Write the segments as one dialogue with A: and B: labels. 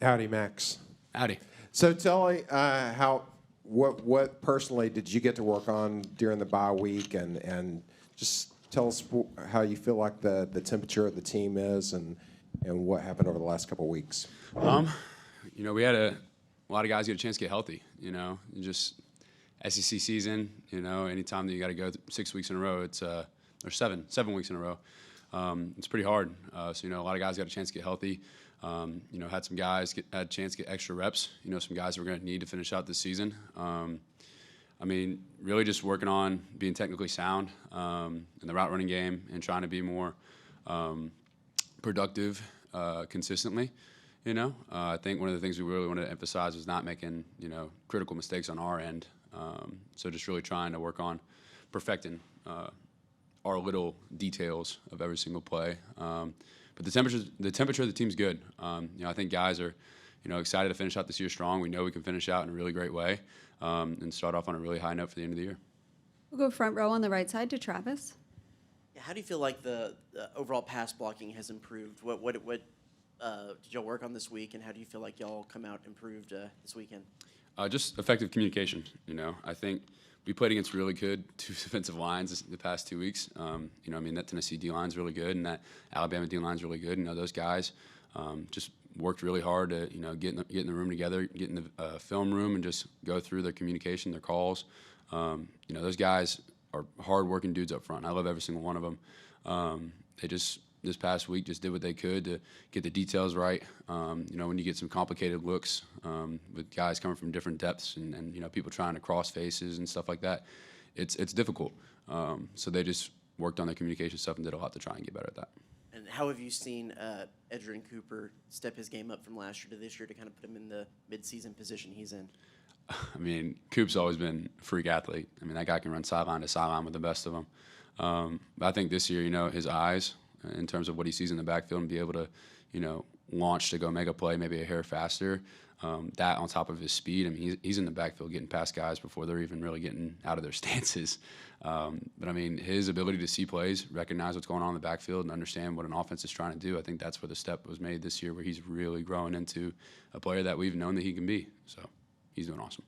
A: Howdy, Max.
B: Howdy.
A: So tell me what personally did you get to work on during the bye week, and just tell us how you feel like the temperature of the team is, and what happened over the last couple of weeks.
B: We had a lot of guys get a chance to get healthy. Just SEC season. Anytime that you got to go 6 weeks in a row, it's or seven weeks in a row. It's pretty hard. So a lot of guys got a chance to get healthy. Had some guys had a chance to get extra reps. Some guys we're going to need to finish out this season. Really just working on being technically sound in the route running game and trying to be more productive consistently. I think one of the things we really wanted to emphasize was not making critical mistakes on our end. So just really trying to work on perfecting our little details of every single play. But the temperature of the team's good. I think guys are, excited to finish out this year strong. We know we can finish out in a really great way and start off on a really high note for the end of the year.
C: We'll go front row on the right side to Travis.
D: Yeah, how do you feel like the overall pass blocking has improved? What did y'all work on this week, and how do you feel like y'all come out improved this weekend?
B: Just effective communication. I think we played against really good two defensive lines the past 2 weeks. That Tennessee D line's really good, and that Alabama D line's really good. Those guys just worked really hard to get in the room together, get in the film room, and just go through their communication, their calls. Those guys are hard-working dudes up front. I love every single one of them. They just this past week just did what they could to get the details right. When you get some complicated looks with guys coming from different depths and people trying to cross faces and stuff like that, it's difficult. So they just worked on their communication stuff and did a lot to try and get better at that.
D: And how have you seen Adrian Cooper step his game up from last year to this year to kind of put him in the midseason position he's in?
B: Coop's always been a freak athlete. That guy can run sideline to sideline with the best of them. But I think this year, his eyes, in terms of what he sees in the backfield, and be able to, launch to go make a play maybe a hair faster. That on top of his speed, he's in the backfield getting past guys before they're even really getting out of their stances. But his ability to see plays, recognize what's going on in the backfield, and understand what an offense is trying to do, I think that's where the step was made this year, where he's really growing into a player that we've known that he can be. So he's doing awesome.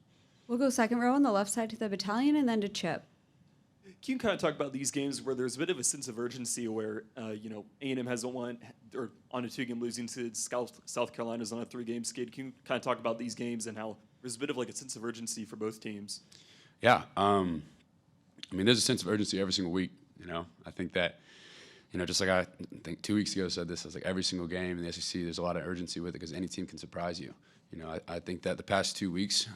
C: We'll go second row on the left side to the battalion and then to Chip.
E: Can you kind of talk about these games where there's a bit of a sense of urgency where, A&M has on a 2-game losing to South Carolina's on a 3-game skid? Can you kind of talk about these games and how there's a bit of like a sense of urgency for both teams?
B: Yeah. There's a sense of urgency every single week. I think that, just like I think 2 weeks ago said this, I was like every single game in the SEC, there's a lot of urgency with it because any team can surprise you. I think that the past 2 weeks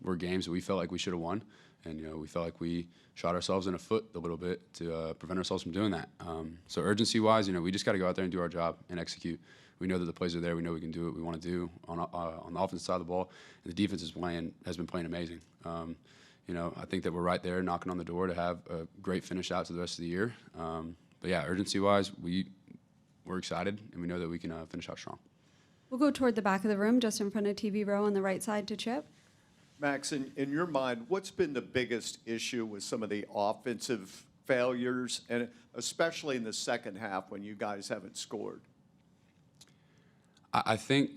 B: were games that we felt like we should have won. And, we felt like we shot ourselves in the foot a little bit to prevent ourselves from doing that. So urgency-wise, we just got to go out there and do our job and execute. We know that the plays are there. We know we can do what we want to do on the offensive side of the ball. And the defense has been playing amazing. I think that we're right there knocking on the door to have a great finish out to the rest of the year. But, yeah, urgency-wise, we're excited, and we know that we can finish out strong.
C: We'll go toward the back of the room, just in front of TV row on the right side to Chip.
F: Max, in your mind, what's been the biggest issue with some of the offensive failures, and especially in the second half when you guys haven't scored?
B: I think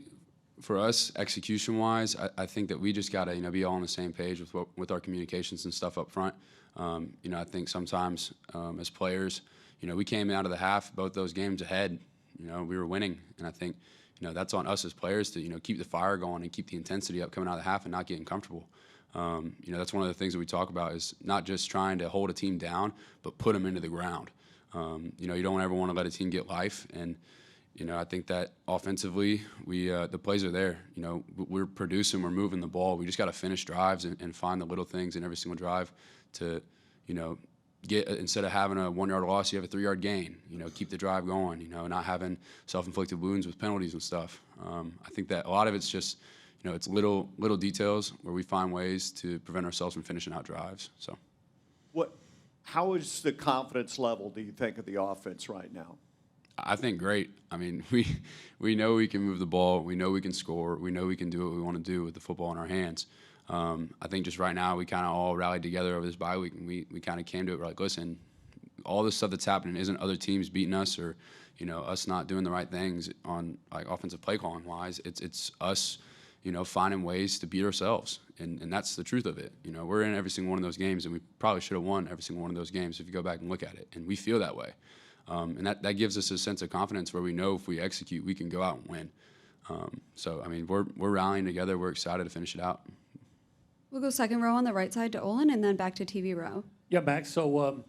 B: for us, execution-wise, I think that we just got to be all on the same page with our communications and stuff up front. I think sometimes as players, we came out of the half, both those games ahead. We were winning, and I think that's on us as players to keep the fire going and keep the intensity up coming out of the half and not getting comfortable. That's one of the things that we talk about is not just trying to hold a team down, but put them into the ground. You don't ever want to let a team get life, and I think that offensively the plays are there. We're producing, we're moving the ball. We just got to finish drives and find the little things in every single drive to get, instead of having a 1-yard loss, you have a 3-yard gain. Keep the drive going. Not having self-inflicted wounds with penalties and stuff. I think that a lot of it's just, it's little details where we find ways to prevent ourselves from finishing out drives. So,
F: how is the confidence level, do you think, of the offense right now?
B: I think great. We know we can move the ball. We know we can score. We know we can do what we want to do with the football in our hands. I think just right now we kind of all rallied together over this bye week, and we kind of came to it. We're like, listen, all this stuff that's happening isn't other teams beating us or, you know, us not doing the right things on like offensive play calling wise. It's us, you know, finding ways to beat ourselves, and that's the truth of it. You know, we're in every single one of those games, and we probably should have won every single one of those games if you go back and look at it, and we feel that way. And that gives us a sense of confidence where we know if we execute, we can go out and win. So, I mean, we're rallying together. We're excited to finish it out.
C: We'll go second row on the right side to Olin and then back to TV row.
G: Yeah, Max, so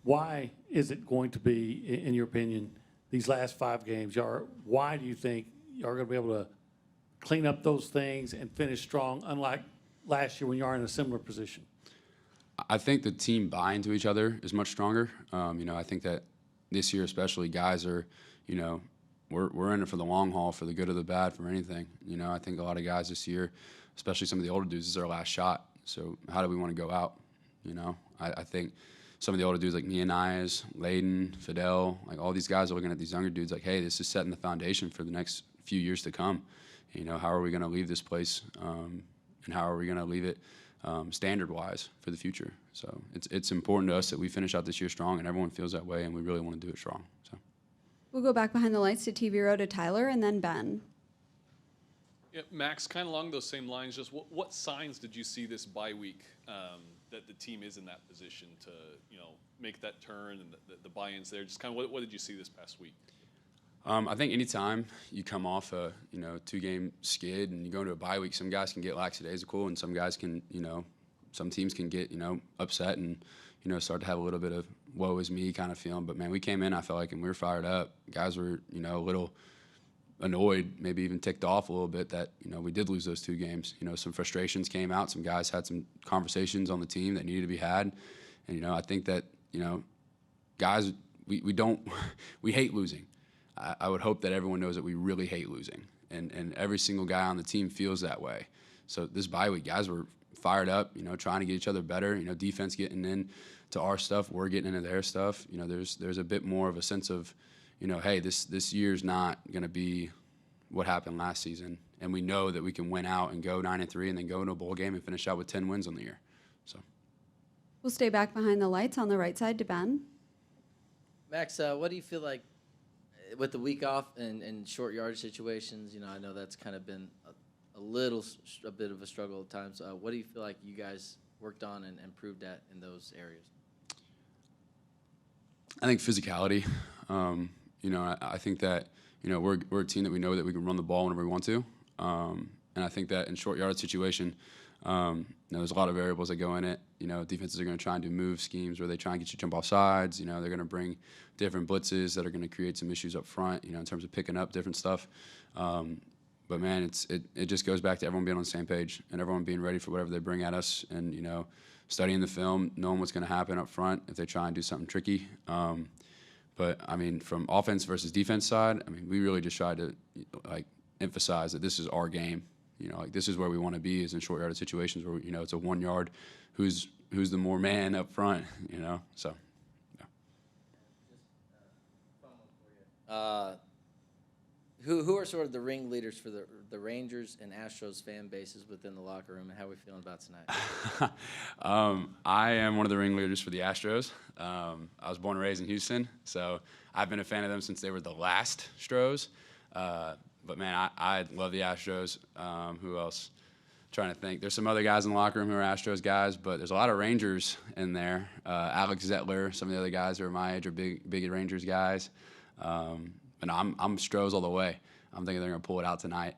G: why is it going to be, in your opinion, these last 5 games, why do you think you're going to be able to clean up those things and finish strong, unlike last year when you are in a similar position?
B: I think the team buy-in to each other is much stronger. You know, I think that this year especially, guys are, you know, we're in it for the long haul, for the good or the bad, for anything. You know, I think a lot of guys this year, especially some of the older dudes, this is their last shot. So how do we want to go out? You know, I think some of the older dudes like Nias, Layden, Fidel, like all these guys are looking at these younger dudes like, hey, this is setting the foundation for the next few years to come. You know, how are we going to leave this place, and how are we going to leave it standard-wise for the future? So it's important to us that we finish out this year strong, and everyone feels that way, and we really want to do it strong. So
C: We'll go back behind the lights to TV row to Tyler and then Ben.
H: Yeah, Max, kind of along those same lines, just what signs did you see this bye week that the team is in that position to, you know, make that turn and the buy-ins there? Just kind of what did you see this past week?
B: I think anytime you come off a, you know, 2-game skid and you go into a bye week, some guys can get lackadaisical and some guys can, you know, some teams can get, you know, upset and, you know, start to have a little bit of woe is me kind of feeling. But, man, we came in, I felt like, and we were fired up. Guys were, you know, a little annoyed, maybe even ticked off a little bit that, you know, we did lose those 2 games. You know, some frustrations came out. Some guys had some conversations on the team that needed to be had. And, you know, I think that, you know, guys, we don't – we hate losing. I would hope that everyone knows that we really hate losing, and every single guy on the team feels that way. So this bye week, guys were fired up, you know, trying to get each other better. You know, defense getting into our stuff, we're getting into their stuff. You know, there's a bit more of a sense of, you know, hey, this year's not going to be what happened last season, and we know that we can win out and go 9-3, and then go into a bowl game and finish out with 10 wins on the year. So
C: We'll stay back behind the lights on the right side to Ben.
I: Max, what do you feel like with the week off and short yardage situations? You know, I know that's kind of been a bit of a struggle at times. What do you feel like you guys worked on and improved at in those areas?
B: I think physicality. You know, I think that, you know, we're a team that we know that we can run the ball whenever we want to. And I think that in short yardage situation, you know, there's a lot of variables that go in it. You know, defenses are going to try and do move schemes where they try and get you to jump off sides. You know, they're going to bring different blitzes that are going to create some issues up front, you know, in terms of picking up different stuff. But, man, it just goes back to everyone being on the same page and everyone being ready for whatever they bring at us and, you know, studying the film, knowing what's going to happen up front if they try and do something tricky. But, I mean, from offense versus defense side, I mean, we really just tried to, like, emphasize that this is our game. You know, like, this is where we want to be, is in short yardage situations where, you know, it's a 1 yard, who's the more man up front, you know, so,
I: Yeah. Who are sort of the ringleaders for the Rangers and Astros fan bases within the locker room, and how are we feeling about tonight?
B: I am one of the ringleaders for the Astros. I was born and raised in Houston, so I've been a fan of them since they were the last Stros. But, man, I love the Astros. Who else? Trying to think. There's some other guys in the locker room who are Astros guys, but there's a lot of Rangers in there. Alex Zettler, some of the other guys who are my age are big Rangers guys. And I'm Stros all the way. I'm thinking they're going to pull it out tonight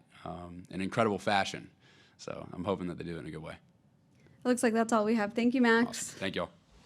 B: in incredible fashion. So I'm hoping that they do it in a good way.
C: It looks like that's all we have. Thank you, Max.
B: Awesome. Thank y'all.